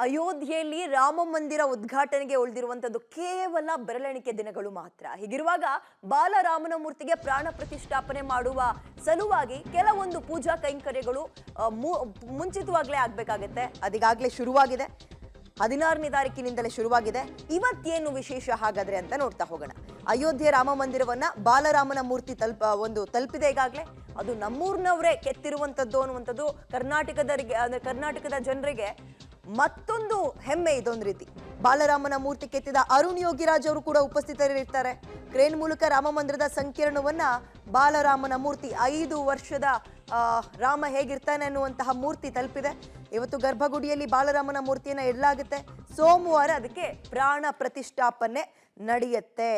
ಅಯೋಧ್ಯೆಯಲ್ಲಿ ರಾಮ ಮಂದಿರ ಉದ್ಘಾಟನೆಗೆ ಉಳಿದಿರುವಂತದ್ದು ಕೇವಲ ಬೆರಳೆಣಿಕೆ ದಿನಗಳು ಮಾತ್ರ. ಹೀಗಿರುವಾಗ ಬಾಲರಾಮನ ಮೂರ್ತಿಗೆ ಪ್ರಾಣ ಪ್ರತಿಷ್ಠಾಪನೆ ಮಾಡುವ ಸಲುವಾಗಿ ಕೆಲವೊಂದು ಪೂಜಾ ಕೈಂಕರ್ಯಗಳು ಮುಂಚಿತವಾಗ್ಲೇ ಆಗ್ಬೇಕಾಗತ್ತೆ. ಅದೀಗಾಗ್ಲೇ ಶುರುವಾಗಿದೆ. 16ನೇ ತಾರೀಕಿನಿಂದಲೇ ಶುರುವಾಗಿದೆ. ಇವತ್ತೇನು ವಿಶೇಷ ಹಾಗಾದ್ರೆ ಅಂತ ನೋಡ್ತಾ ಹೋಗೋಣ. ಅಯೋಧ್ಯೆ ರಾಮ ಮಂದಿರವನ್ನ ಬಾಲರಾಮನ ಮೂರ್ತಿ ತಲುಪಿದೆ ಈಗಾಗಲೇ. ಅದು ನಮ್ಮೂರ್ನವರೇ ಕೆತ್ತಿರುವಂತದ್ದು ಅನ್ನುವಂಥದ್ದು ಕರ್ನಾಟಕದ ಜನರಿಗೆ ಮತ್ತೊಂದು ಹೆಮ್ಮೆ. ಇದೊಂದು ರೀತಿ ಬಾಲರಾಮನ ಮೂರ್ತಿ ಕೆತ್ತಿದ ಅರುಣ್ ಯೋಗಿರಾಜ್ ಅವರು ಕೂಡ ಉಪಸ್ಥಿತರಿರ್ತಾರೆ. ಕ್ರೇನ್ ಮೂಲಕ ರಾಮ ಮಂದಿರದ ಸಂಕೀರ್ಣವನ್ನ ಬಾಲರಾಮನ ಮೂರ್ತಿ 5 ವರ್ಷದ ರಾಮ ಹೇಗಿರ್ತಾನೆ ಅನ್ನುವಂತಹ ಮೂರ್ತಿ ತಲುಪಿದೆ. ಇವತ್ತು ಗರ್ಭಗುಡಿಯಲ್ಲಿ ಬಾಲರಾಮನ ಮೂರ್ತಿಯನ್ನ ಇಡಲಾಗುತ್ತೆ. ಸೋಮವಾರ ಅದಕ್ಕೆ ಪ್ರಾಣ ಪ್ರತಿಷ್ಠಾಪನೆ ನಡೆಯುತ್ತೆ.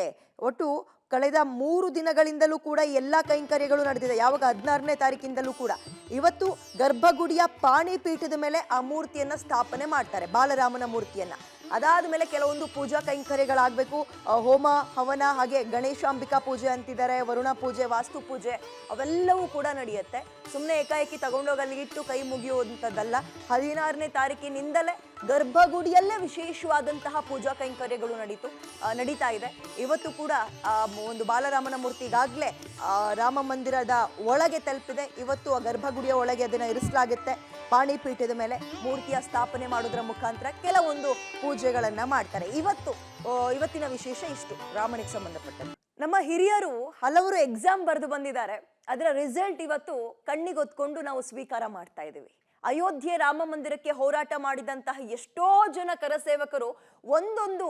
ಒಟ್ಟು ಕಳೆದ 3 ದಿನಗಳಿಂದಲೂ ಕೂಡ ಎಲ್ಲ ಕೈಂಕರ್ಯಗಳು ನಡೆದಿದೆ. ಯಾವಾಗ 16ನೇ ತಾರೀಕಿಂದಲೂ ಕೂಡ ಇವತ್ತು ಗರ್ಭಗುಡಿಯ ಪಾಣಿಪೀಠದ ಮೇಲೆ ಆ ಮೂರ್ತಿಯನ್ನ ಸ್ಥಾಪನೆ ಮಾಡ್ತಾರೆ, ಬಾಲರಾಮನ ಮೂರ್ತಿಯನ್ನ. ಅದಾದ ಮೇಲೆ ಕೆಲವೊಂದು ಪೂಜಾ ಕೈಂಕರ್ಯಗಳಾಗಬೇಕು. ಹೋಮ ಹವನ, ಹಾಗೆ ಗಣೇಶಾಂಬಿಕಾ ಪೂಜೆ ಅಂತಿದ್ದಾರೆ, ವರುಣ ಪೂಜೆ, ವಾಸ್ತು ಪೂಜೆ, ಅವೆಲ್ಲವೂ ಕೂಡ ನಡೆಯುತ್ತೆ. ಸುಮ್ಮನೆ ಏಕಾಏಕಿ ತಗೊಂಡೋಗಿ ಅಲ್ಲಿ ಇಟ್ಟು ಕೈ ಮುಗಿಯುವಂಥದ್ದಲ್ಲ. 16ನೇ ತಾರೀಕಿನಿಂದಲೇ ಗರ್ಭಗುಡಿಯಲ್ಲೇ ವಿಶೇಷವಾದಂತಹ ಪೂಜಾ ಕೈಂಕರ್ಯಗಳು ನಡೀತಾ ಇದೆ. ಇವತ್ತು ಕೂಡ ಒಂದು ಬಾಲರಾಮನ ಮೂರ್ತಿ ಈಗಾಗಲೇ ರಾಮ ಮಂದಿರದ ಒಳಗೆ ತಲುಪಿದೆ. ಇವತ್ತು ಆ ಗರ್ಭಗುಡಿಯ ಒಳಗೆ ಅದನ್ನು ಇರಿಸಲಾಗುತ್ತೆ. ಪಾಣಿಪೀಠದ ಮೇಲೆ ಮೂರ್ತಿಯ ಸ್ಥಾಪನೆ ಮಾಡೋದ್ರ ಮುಖಾಂತರ ಕೆಲವೊಂದು ಪೂಜೆಗಳನ್ನ ಮಾಡ್ತಾರೆ. ಇವತ್ತಿನ ವಿಶೇಷ ಇಷ್ಟು ರಾಮನಿಗೆ ಸಂಬಂಧಪಟ್ಟಂತೆ. ನಮ್ಮ ಹಿರಿಯರು ಹಲವರು ಎಕ್ಸಾಮ್ ಬರೆದು ಬಂದಿದ್ದಾರೆ. ಅದರ ರಿಸಲ್ಟ್ ಇವತ್ತು ಕಣ್ಣಿಗೊತ್ಕೊಂಡು ನಾವು ಸ್ವೀಕಾರ ಮಾಡ್ತಾ ಇದ್ದೀವಿ. ಅಯೋಧ್ಯೆ ರಾಮ ಮಂದಿರಕ್ಕೆ ಹೋರಾಟ ಮಾಡಿದಂತಹ ಎಷ್ಟೋ ಜನ ಕರಸೇವಕರು ಒಂದೊಂದು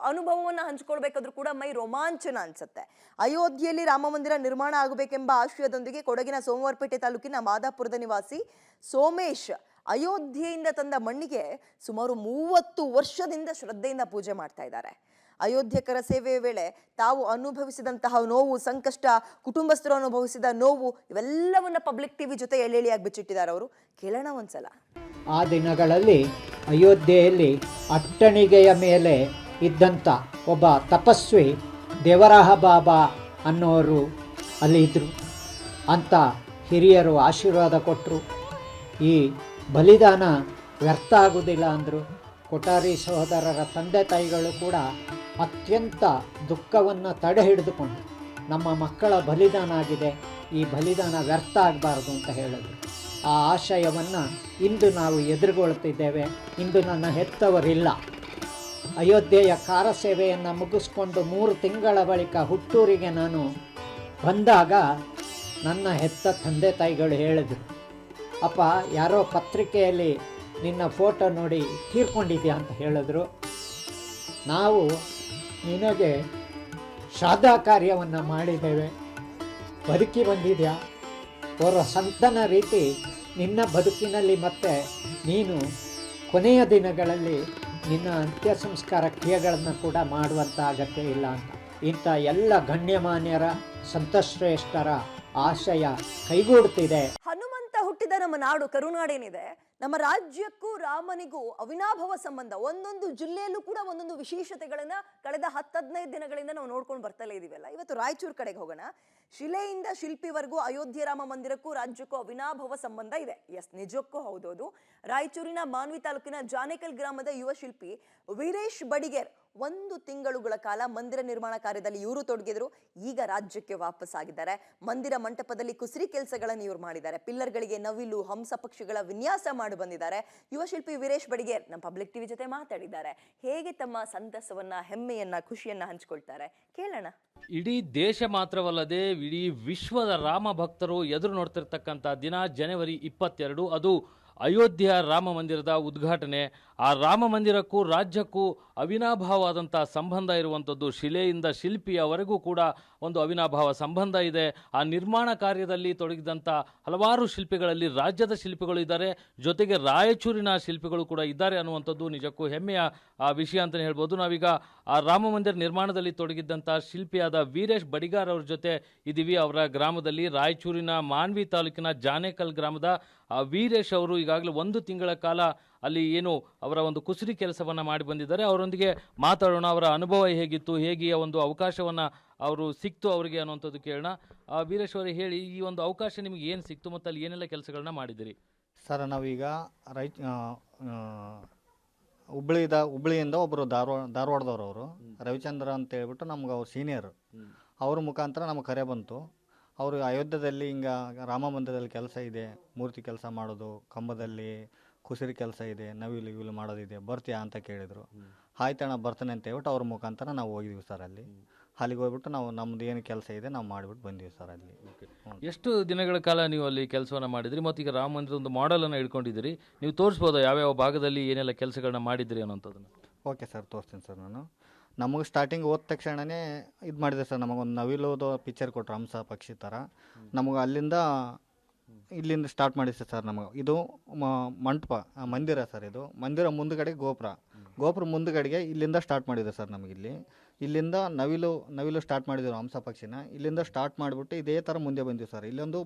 ಅನುಭವವನ್ನು ಹಂಚ್ಕೊಳ್ಬೇಕಾದ್ರೂ ಕೂಡ ಮೈ ರೋಮಾಂಚನ ಅನ್ಸುತ್ತೆ. ಅಯೋಧ್ಯೆಯಲ್ಲಿ ರಾಮ ಮಂದಿರ ನಿರ್ಮಾಣ ಆಗಬೇಕೆಂಬ ಆಶಯದೊಂದಿಗೆ ಕೊಡಗಿನ ಸೋಮವಾರಪೇಟೆ ತಾಲೂಕಿನ ಮಾದಾಪುರದ ನಿವಾಸಿ ಸೋಮೇಶ್ ಅಯೋಧ್ಯೆಯಿಂದ ತಂದ ಮಣ್ಣಿಗೆ ಸುಮಾರು 30 ವರ್ಷದಿಂದ ಶ್ರದ್ಧೆಯಿಂದ ಪೂಜೆ ಮಾಡ್ತಾ ಇದ್ದಾರೆ. ಅಯೋಧ್ಯೆ ಕರಸೇವೆಯ ವೇಳೆ ತಾವು ಅನುಭವಿಸಿದಂತಹ ನೋವು, ಸಂಕಷ್ಟ, ಕುಟುಂಬಸ್ಥರು ಅನುಭವಿಸಿದ ನೋವು, ಇವೆಲ್ಲವನ್ನ ಪಬ್ಲಿಕ್ ಟಿವಿ ಜೊತೆ ಎಳೆಯಾಗಿ ಬಿಚ್ಚಿಟ್ಟಿದ್ದಾರೆ ಅವರು. ಕೇಳೋಣ ಒಂದ್ಸಲ. ಆ ದಿನಗಳಲ್ಲಿ ಅಯೋಧ್ಯೆಯಲ್ಲಿ ಅಟ್ಟಣಿಗೆಯ ಮೇಲೆ ಇದ್ದಂಥ ಒಬ್ಬ ತಪಸ್ವಿ ದೇವರಾಹ ಬಾಬಾ ಅನ್ನೋರು ಅಲ್ಲಿ ಇದ್ದರು ಅಂತ ಹಿರಿಯರು ಆಶೀರ್ವಾದ ಕೊಟ್ಟರು. ಈ ಬಲಿದಾನ ವ್ಯರ್ಥ ಆಗುವುದಿಲ್ಲ ಅಂದರು. ಕೊಠಾರಿ ಸಹೋದರರ ತಂದೆ ತಾಯಿಗಳು ಕೂಡ ಅತ್ಯಂತ ದುಃಖವನ್ನು ತಡೆ ಹಿಡಿದುಕೊಂಡು ನಮ್ಮ ಮಕ್ಕಳ ಬಲಿದಾನ ಆಗಿದೆ, ಈ ಬಲಿದಾನ ವ್ಯರ್ಥ ಆಗಬಾರ್ದು ಅಂತ ಹೇಳಿದ್ರು. ಆ ಆಶಯವನ್ನು ಇಂದು ನಾವು ಎದುರುಗೊಳ್ತಿದ್ದೇವೆ. ಇಂದು ನನ್ನ ಹೆತ್ತವರಿಲ್ಲ. ಅಯೋಧ್ಯೆಯ ಕಾರಸೇವೆಯನ್ನು ಮುಗಿಸ್ಕೊಂಡು 3 ತಿಂಗಳ ಬಳಿಕ ಹುಟ್ಟೂರಿಗೆ ನಾನು ಬಂದಾಗ ನನ್ನ ಹೆತ್ತ ತಂದೆ ತಾಯಿಗಳು ಹೇಳಿದರು, ಅಪ್ಪ ಯಾರೋ ಪತ್ರಿಕೆಯಲ್ಲಿ ನಿನ್ನ ಫೋಟೋ ನೋಡಿ ತೀರ್ಕೊಂಡಿದ್ಯಾ ಅಂತ ಹೇಳಿದ್ರು. ನಾವು ನಿನಗೆ ಶ್ರಾದ್ದ ಕಾರ್ಯವನ್ನು ಮಾಡಿದ್ದೇವೆ, ಬದುಕಿ ಬಂದಿದ್ಯಾ, ಅವರ ಸಂತಾನ ರೀತಿ ನಿನ್ನ ಬದುಕಿನಲ್ಲಿ ಮತ್ತೆ ನೀನು ಕೊನೆಯ ದಿನಗಳಲ್ಲಿ ನಿನ್ನ ಅಂತ್ಯ ಸಂಸ್ಕಾರ ಕ್ರಿಯೆಗಳನ್ನು ಕೂಡ ಮಾಡುವಂಥ ಅಗತ್ಯ ಇಲ್ಲ ಅಂತ. ಇಂಥ ಎಲ್ಲ ಗಣ್ಯಮಾನ್ಯರ ಸಂತಶ್ರೇಷ್ಠರ ಆಶಯ ಕೈಗೂಡುತ್ತಿದೆ. ಹನುಮಂತ ಹುಟ್ಟಿದ ನಮ್ಮ ನಾಡು ಕರುನಾಡೇನಿದೆ, ನಮ್ಮ ರಾಜ್ಯಕ್ಕೂ ರಾಮನಿಗೂ ಅವಿನಾಭಾವ ಸಂಬಂಧ. ಒಂದೊಂದು ಜಿಲ್ಲೆಯಲ್ಲೂ ಕೂಡ ಒಂದೊಂದು ವಿಶೇಷತೆಗಳನ್ನ ಕಳೆದ 10-15 ದಿನಗಳಿಂದ ನಾವು ನೋಡ್ಕೊಂಡು ಬರ್ತಲೇ ಇದೀವಲ್ಲ. ಇವತ್ತು ರಾಯಚೂರು ಕಡೆಗೆ ಹೋಗೋಣ. ಶಿಲೆಯಿಂದ ಶಿಲ್ಪಿವರೆಗೂ ಅಯೋಧ್ಯೆ ರಾಮ ಮಂದಿರಕ್ಕೂ ರಾಜ್ಯಕ್ಕೂ ಅವಿನಾಭಾವ ಸಂಬಂಧ ಇದೆ. ಎಸ್, ನಿಜಕ್ಕೂ ಹೌದೌದು. ರಾಯಚೂರಿನ ಮಾನ್ವಿ ತಾಲೂಕಿನ ಜಾನೇಕಲ್ ಗ್ರಾಮದ ಯುವ ಶಿಲ್ಪಿ ವೀರೇಶ್ ಬಡಿಗೇರ್ 1 ತಿಂಗಳುಗಳ ಕಾಲ ಮಂದಿರ ನಿರ್ಮಾಣ ಕಾರ್ಯದಲ್ಲಿ ಇವರು ತೊಡಗಿದ್ರು. ಈಗ ರಾಜ್ಯಕ್ಕೆ ವಾಪಸ್ ಆಗಿದ್ದಾರೆ. ಮಂದಿರ ಮಂಟಪದಲ್ಲಿ ಕುಸರಿ ಕೆಲಸಗಳನ್ನು ಇವರು ಮಾಡಿದ್ದಾರೆ. ಪಿಲ್ಲರ್ಗಳಿಗೆ ನವಿಲು, ಹಂಸ ಪಕ್ಷಿಗಳ ವಿನ್ಯಾಸ ಮಾಡಿ ಬಂದಿದ್ದಾರೆ. ಯುವ ಶಿಲ್ಪಿ ವೀರೇಶ್ ಬಡಿಗೇರ್ ನಮ್ಮ ಪಬ್ಲಿಕ್ ಟಿವಿ ಜೊತೆ ಮಾತಾಡಿದ್ದಾರೆ. ಹೇಗೆ ತಮ್ಮ ಸಂತಸವನ್ನ, ಹೆಮ್ಮೆಯನ್ನ, ಖುಷಿಯನ್ನ ಹಂಚಿಕೊಳ್ತಾರೆ ಕೇಳೋಣ. ಇಡೀ ದೇಶ ಮಾತ್ರವಲ್ಲದೆ ಇಡೀ ವಿಶ್ವದ ರಾಮ ಭಕ್ತರು ಎದುರು ನೋಡ್ತಿರ್ತಕ್ಕಂಥ ದಿನ ಜನವರಿ 22. ಅದು ಅಯೋಧ್ಯೆಯ ರಾಮ ಮಂದಿರದ ಉದ್ಘಾಟನೆ. ಆ ರಾಮ ಮಂದಿರಕ್ಕೂ ರಾಜ್ಯಕ್ಕೂ ಅವಿನಾಭಾವವಾದಂಥ ಸಂಬಂಧ ಇರುವಂಥದ್ದು. ಶಿಲೆಯಿಂದ ಶಿಲ್ಪಿಯವರೆಗೂ ಕೂಡ ಒಂದು ಅವಿನಾಭಾವ ಸಂಬಂಧ ಇದೆ. ಆ ನಿರ್ಮಾಣ ಕಾರ್ಯದಲ್ಲಿ ತೊಡಗಿದಂಥ ಹಲವಾರು ಶಿಲ್ಪಿಗಳಲ್ಲಿ ರಾಜ್ಯದ ಶಿಲ್ಪಿಗಳು ಇದ್ದಾರೆ, ಜೊತೆಗೆ ರಾಯಚೂರಿನ ಶಿಲ್ಪಿಗಳು ಕೂಡ ಇದ್ದಾರೆ ಅನ್ನುವಂಥದ್ದು ನಿಜಕ್ಕೂ ಹೆಮ್ಮೆಯ ವಿಷಯ ಅಂತಲೇ ಹೇಳ್ಬೋದು. ನಾವೀಗ ಆ ರಾಮ ಮಂದಿರ ನಿರ್ಮಾಣದಲ್ಲಿ ತೊಡಗಿದ್ದಂಥ ಶಿಲ್ಪಿಯಾದ ವೀರೇಶ್ ಬಡಿಗಾರ್ ಅವ್ರ ಜೊತೆ ಇದ್ದೀವಿ. ಅವರ ಗ್ರಾಮದಲ್ಲಿ ರಾಯಚೂರಿನ ಮಾನ್ವಿ ತಾಲೂಕಿನ ಜಾನೇಕಲ್ ಗ್ರಾಮದ ವೀರೇಶ್ ಅವರು ಈಗಾಗಲೇ 1 ತಿಂಗಳ ಕಾಲ ಅಲ್ಲಿ ಏನು ಅವರ ಒಂದು ಕುಸರಿ ಕೆಲಸವನ್ನು ಮಾಡಿ ಬಂದಿದ್ದಾರೆ. ಅವರೊಂದಿಗೆ ಮಾತಾಡೋಣ. ಅವರ ಅನುಭವ ಹೇಗಿತ್ತು, ಹೇಗೆ ಒಂದು ಅವಕಾಶವನ್ನು ಅವರು ಸಿಕ್ತು ಅವರಿಗೆ ಅನ್ನುವಂಥದ್ದು ಕೇಳೋಣ. ವೀರೇಶ್ ಅವರೇ ಹೇಳಿ, ಈ ಒಂದು ಅವಕಾಶ ನಿಮಗೆ ಏನು ಸಿಕ್ತು ಮತ್ತು ಅಲ್ಲಿ ಏನೆಲ್ಲ ಕೆಲಸಗಳನ್ನ ಮಾಡಿದಿರಿ? ಸರ್, ನಾವೀಗ ಹುಬ್ಳಿಯಿಂದ ಒಬ್ಬರು ಧಾರವಾಡದವ್ರು ಅವರು ರವಿಚಂದ್ರ ಅಂತ ಹೇಳ್ಬಿಟ್ಟು ನಮ್ಗೆ ಅವ್ರು ಸೀನಿಯರ್. ಅವ್ರ ಮುಖಾಂತರ ನಮಗೆ ಕರೆ ಬಂತು. ಅವರು ಅಯೋಧ್ಯದಲ್ಲಿ ಹಿಂಗೆ ರಾಮ ಮಂದಿರದಲ್ಲಿ ಕೆಲಸ ಇದೆ, ಮೂರ್ತಿ ಕೆಲಸ ಮಾಡೋದು, ಕಂಬದಲ್ಲಿ ಕುಸಿರಿ ಕೆಲಸ ಇದೆ, ನವಿಲು ಇವಿಲು ಮಾಡೋದಿದೆ, ಬರ್ತೀಯಾ ಅಂತ ಕೇಳಿದರು. ಆಯ್ತಣ್ಣ ಬರ್ತಾನೆ ಅಂತ ಹೇಳ್ಬಿಟ್ಟು ಅವ್ರ ಮುಖಾಂತರ ನಾವು ಹೋಗಿದ್ವಿ ಸರ್. ಅಲ್ಲಿಗೆ ಹೋಗ್ಬಿಟ್ಟು ನಾವು ನಮ್ದು ಏನು ಕೆಲಸ ಇದೆ ನಾವು ಮಾಡಿಬಿಟ್ಟು ಬಂದೀವಿ ಸರ್ ಅಲ್ಲಿ. ಎಷ್ಟು ದಿನಗಳ ಕಾಲ ನೀವು ಅಲ್ಲಿ ಕೆಲಸವನ್ನು ಮಾಡಿದ್ರಿ ಮತ್ತು ಈಗ ರಾಮ ಮಂದಿರದ ಒಂದು ಮಾಡೆಲನ್ನು ಇಟ್ಕೊಂಡಿದ್ದೀರಿ, ನೀವು ತೋರಿಸ್ಬೋದಾ ಯಾವ್ಯಾವ ಭಾಗದಲ್ಲಿ ಏನೆಲ್ಲ ಕೆಲಸಗಳನ್ನ ಮಾಡಿದ್ರಿ ಅನ್ನೋಂಥದ್ದನ್ನು? ಓಕೆ ಸರ್, ತೋರಿಸ್ತೀನಿ ಸರ್ ನಾನು. ನಮಗೆ ಸ್ಟಾರ್ಟಿಂಗ್ ಹೋದ ತಕ್ಷಣವೇ ಇದು ಮಾಡಿದೆ ಸರ್, ನಮಗೊಂದು ನವಿಲೋದು ಪಿಕ್ಚರ್ ಕೊಟ್ಟರು, ಹಂಸ ಪಕ್ಷಿ ಥರ. ನಮಗೆ ಇಲ್ಲಿಂದ ಸ್ಟಾರ್ಟ್ ಮಾಡಿದೆ ಸರ್. ನಮಗೆ ಇದು ಮಂಟಪ ಮಂದಿರ ಸರ್. ಇದು ಮಂದಿರ ಮುಂದುಗಡೆ ಗೋಪುರ ಮುಂದುಗಡೆಗೆ ಇಲ್ಲಿಂದ ಸ್ಟಾರ್ಟ್ ಮಾಡಿದೆ ಸರ್. ಇಲ್ಲಿಂದ ನವಿಲು ಸ್ಟಾರ್ಟ್ ಮಾಡಿದ್ರು, ಹಂಸ ಪಕ್ಷಿನ ಇಲ್ಲಿಂದ ಸ್ಟಾರ್ಟ್ ಮಾಡಿಬಿಟ್ಟು ಇದೇ ಥರ ಮುಂದೆ ಬಂದಿವಿ ಸರ್. ಇಲ್ಲೊಂದು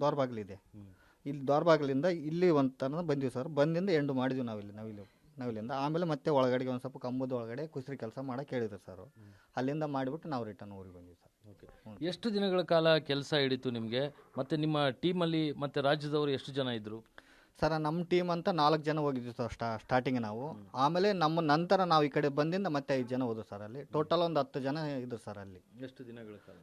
ದ್ವಾರಬಾಗಿಲಿದೆ, ಇಲ್ಲಿ ದ್ವಾರಬಾಗಿಲಿಂದ ಇಲ್ಲಿ ಒಂದು ತನಕ ಬಂದಿವಿ ಸರ್. ಬಂದಿಂದ ಎಂಡು ಮಾಡಿದ್ವಿ ನಾವಿಲ್ಲಿ ನವಿಲಿಂದ. ಆಮೇಲೆ ಮತ್ತೆ ಒಳಗಡೆಗೆ ಒಂದು ಸ್ವಲ್ಪ ಕಂಬದ ಒಳಗಡೆ ಕುಸ್ರಿ ಕೆಲಸ ಮಾಡೋಕೆ ಹೇಳಿದ್ರು ಸರ್. ಅಲ್ಲಿಂದ ಮಾಡಿಬಿಟ್ಟು ನಾವು ರಿಟರ್ನ್ ಊರಿಗೆ ಬಂದ್ವಿ ಸರ್. ಎಷ್ಟು ದಿನಗಳ ಕಾಲ ಕೆಲಸ ಹಿಡಿತು ನಿಮಗೆ, ಮತ್ತು ನಿಮ್ಮ ಟೀಮಲ್ಲಿ ಮತ್ತು ರಾಜ್ಯದವರು ಎಷ್ಟು ಜನ ಇದ್ದರು ಸರ್? ನಮ್ಮ ಟೀಮ್ ಅಂತ 4 ಜನ ಹೋಗಿದ್ವಿ ಸರ್ ಸ್ಟಾರ್ಟಿಂಗ್ ನಾವು. ಆಮೇಲೆ ನಮ್ಮ ನಂತರ ನಾವು ಈ ಕಡೆ ಬಂದಿಂದ ಮತ್ತೆ 5 ಜನ ಹೋದ್ರು ಸರ್. ಅಲ್ಲಿ ಟೋಟಲ್ ಒಂದು 10 ಜನ ಇದ್ರು ಸರ್ ಅಲ್ಲಿ. ಎಷ್ಟು ದಿನಗಳ ಕಾಲ?